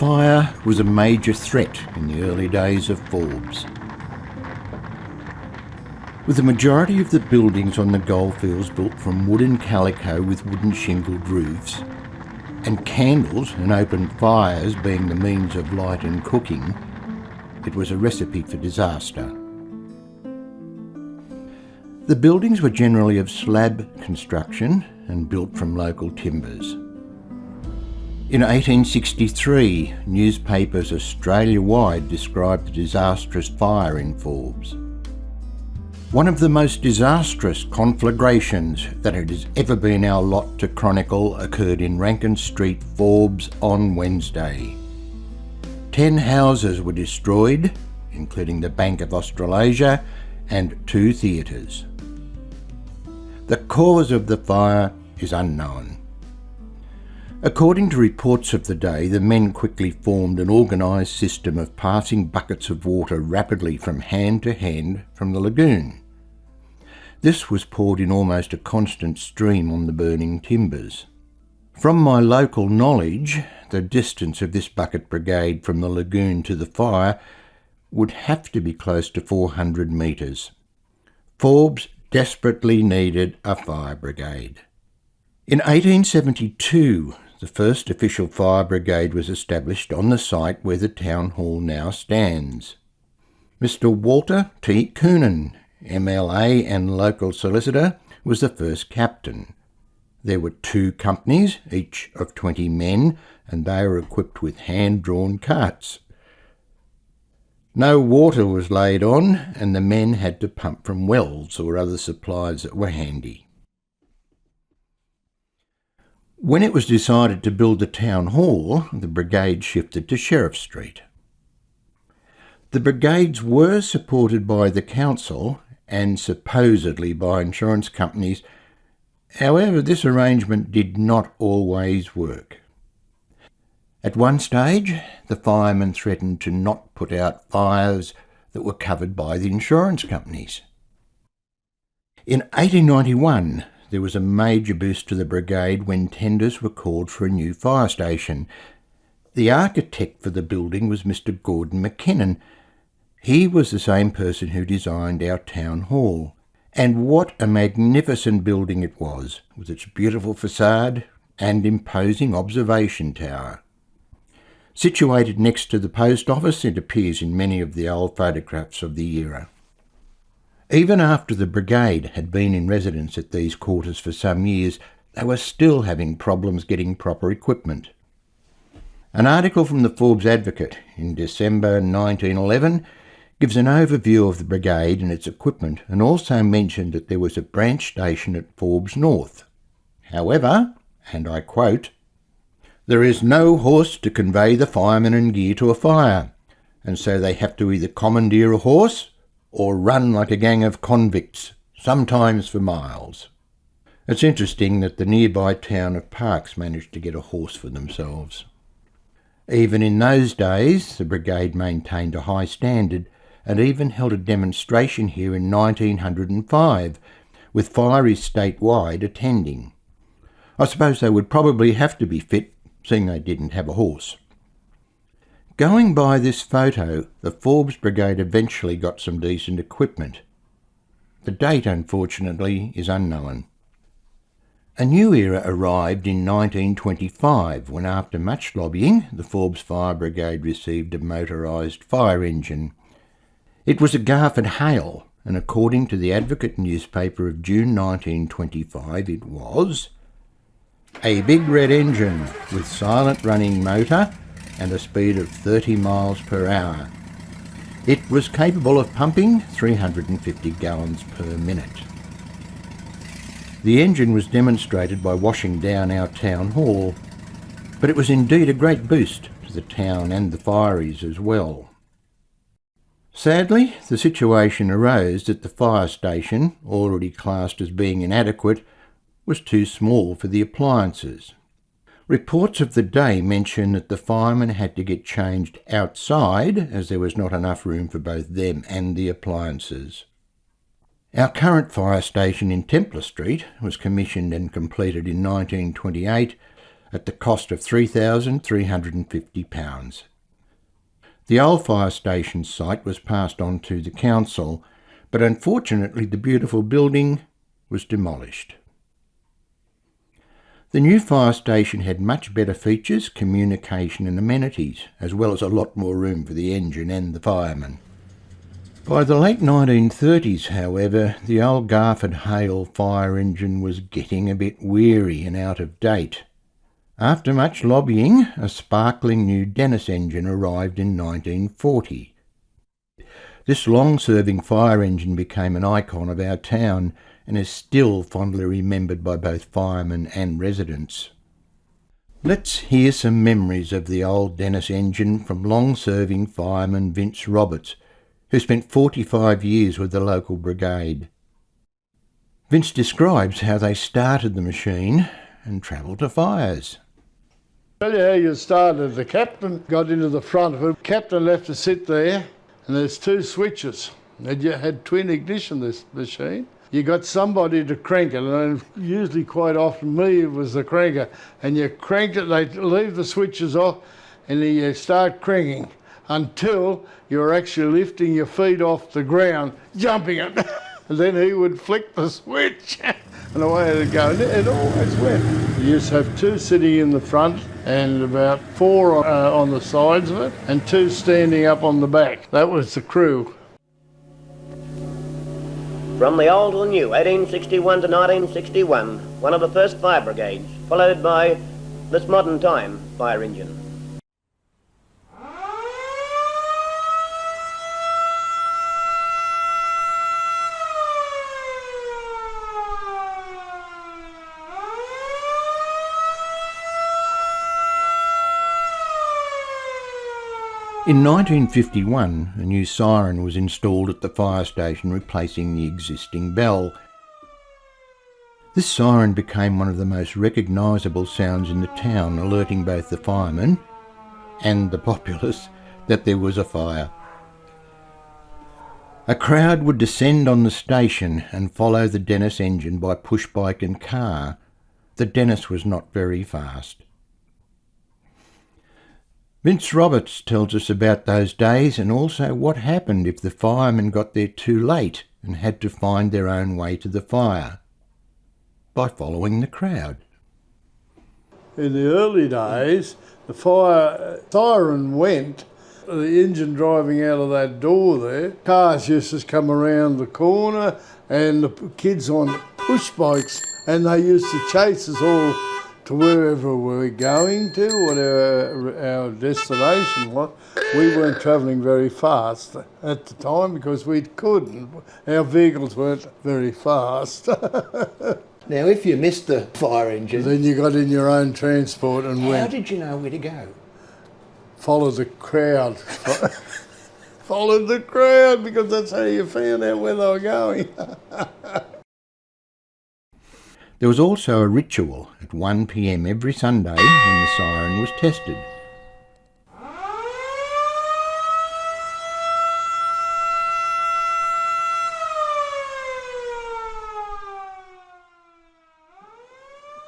Fire was a major threat in the early days of Forbes. With the majority of the buildings on the goldfields built from wood and calico with wooden shingled roofs, and candles and open fires being the means of light and cooking, it was a recipe for disaster. The buildings were generally of slab construction and built from local timbers. In 1863, newspapers Australia-wide described the disastrous fire in Forbes. One of the most disastrous conflagrations that it has ever been our lot to chronicle occurred in Rankin Street, Forbes, on Wednesday. 10 houses were destroyed, including the Bank of Australasia and 2 theatres. The cause of the fire is unknown. According to reports of the day, the men quickly formed an organised system of passing buckets of water rapidly from hand to hand from the lagoon. This was poured in almost a constant stream on the burning timbers. From my local knowledge, the distance of this bucket brigade from the lagoon to the fire would have to be close to 400 metres. Forbes desperately needed a fire brigade. In 1872, the first official fire brigade was established on the site where the town hall now stands. Mr. Walter T. Coonan, MLA and local solicitor, was the first captain. There were 2 companies, each of 20 men, and they were equipped with hand-drawn carts. No water was laid on, and the men had to pump from wells or other supplies that were handy. When it was decided to build the town hall, the brigade shifted to Sheriff Street. The brigades were supported by the council and supposedly by insurance companies. However, this arrangement did not always work. At one stage, the firemen threatened to not put out fires that were covered by the insurance companies. In 1891, there was a major boost to the brigade when tenders were called for a new fire station. The architect for the building was Mr. Gordon McKinnon. He was the same person who designed our town hall. And what a magnificent building it was, with its beautiful facade and imposing observation tower. Situated next to the post office, it appears in many of the old photographs of the era. Even after the brigade had been in residence at these quarters for some years, they were still having problems getting proper equipment. An article from the Forbes Advocate in December 1911 gives an overview of the brigade and its equipment, and also mentioned that there was a branch station at Forbes North. However, and I quote, "There is no horse to convey the firemen and gear to a fire, and so they have to either commandeer a horse or run like a gang of convicts, sometimes for miles." It's interesting that the nearby town of Parkes managed to get a horse for themselves. Even in those days, the brigade maintained a high standard and even held a demonstration here in 1905, with Fireies statewide attending. I suppose they would probably have to be fit, seeing they didn't have a horse. Going by this photo, the Forbes Brigade eventually got some decent equipment. The date, unfortunately, is unknown. A new era arrived in 1925 when, after much lobbying, the Forbes Fire Brigade received a motorised fire engine. It was a Garford Hale, and according to the Advocate newspaper of June 1925, it was a big red engine with silent running motor and a speed of 30 miles per hour. It was capable of pumping 350 gallons per minute. The engine was demonstrated by washing down our town hall, but it was indeed a great boost to the town and the Fireies as well. Sadly, the situation arose that the fire station, already classed as being inadequate, was too small for the appliances. Reports of the day mention that the firemen had to get changed outside as there was not enough room for both them and the appliances. Our current fire station in Templar Street was commissioned and completed in 1928 at the cost of £3,350. The old fire station site was passed on to the council, but unfortunately the beautiful building was demolished. The new fire station had much better features, communication and amenities, as well as a lot more room for the engine and the fireman. By the late 1930s, however, the old Garford Hale fire engine was getting a bit weary and out of date. After much lobbying, a sparkling new Dennis engine arrived in 1940. This long-serving fire engine became an icon of our town and is still fondly remembered by both firemen and residents. Let's hear some memories of the old Dennis engine from long-serving fireman Vince Roberts, who spent 45 years with the local brigade. Vince describes how they started the machine and travelled to fires. Tell you how you started. The captain got into the front of it. The captain left to sit there, and there's two switches. And you had twin ignition, this machine. You got somebody to crank it, and usually quite often me was the cranker. And you cranked it, they leave the switches off, and then you start cranking until you're actually lifting your feet off the ground, jumping it. And then he would flick the switch, and away it'd go. It always went. You used to have two sitting in the front and about four on the sides of it, and two standing up on the back. That was the crew. From the old to the new, 1861 to 1961, one of the first fire brigades, followed by this modern time fire engine. In 1951, a new siren was installed at the fire station, replacing the existing bell. This siren became one of the most recognisable sounds in the town, alerting both the firemen and the populace that there was a fire. A crowd would descend on the station and follow the Dennis engine by push bike and car. The Dennis was not very fast. Vince Roberts tells us about those days and also what happened if the firemen got there too late and had to find their own way to the fire by following the crowd. In the early days, the fire siren went, the engine driving out of that door there, cars used to come around the corner and the kids on push bikes, and they used to chase us all to wherever we were going to, whatever our destination was. We weren't travelling very fast at the time because we couldn't. Our vehicles weren't very fast. Now, if you missed the fire engine... Then you got in your own transport and went. How did you know where to go? Follow the crowd. Followed the crowd because that's how you found out where they were going. There was also a ritual at 1 p.m. every Sunday when the siren was tested.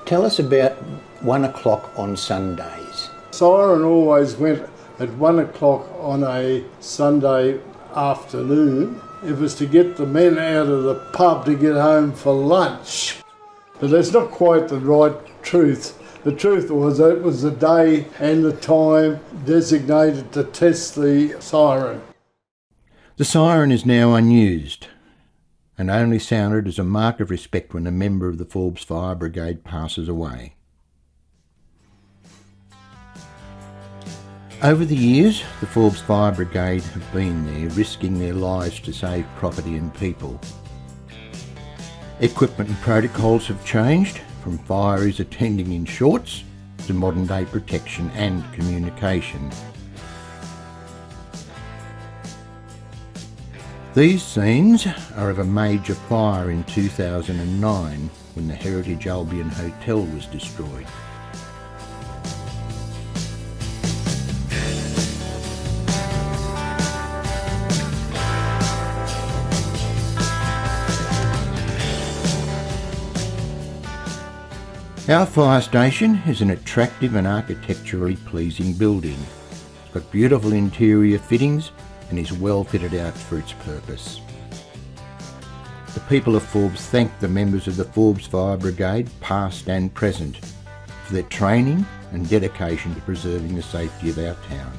Tell us about 1 o'clock on Sundays. Siren always went at 1 o'clock on a Sunday afternoon. It was to get the men out of the pub to get home for lunch. But that's not quite the right truth. The truth was that it was the day and the time designated to test the siren. The siren is now unused and only sounded as a mark of respect when a member of the Forbes Fire Brigade passes away. Over the years, the Forbes Fire Brigade have been there, risking their lives to save property and people. Equipment and protocols have changed, from Fireies attending in shorts to modern day protection and communication. These scenes are of a major fire in 2009 when the Heritage Albion Hotel was destroyed. Our fire station is an attractive and architecturally pleasing building. It's got beautiful interior fittings and is well fitted out for its purpose. The people of Forbes thank the members of the Forbes Fire Brigade, past and present, for their training and dedication to preserving the safety of our town.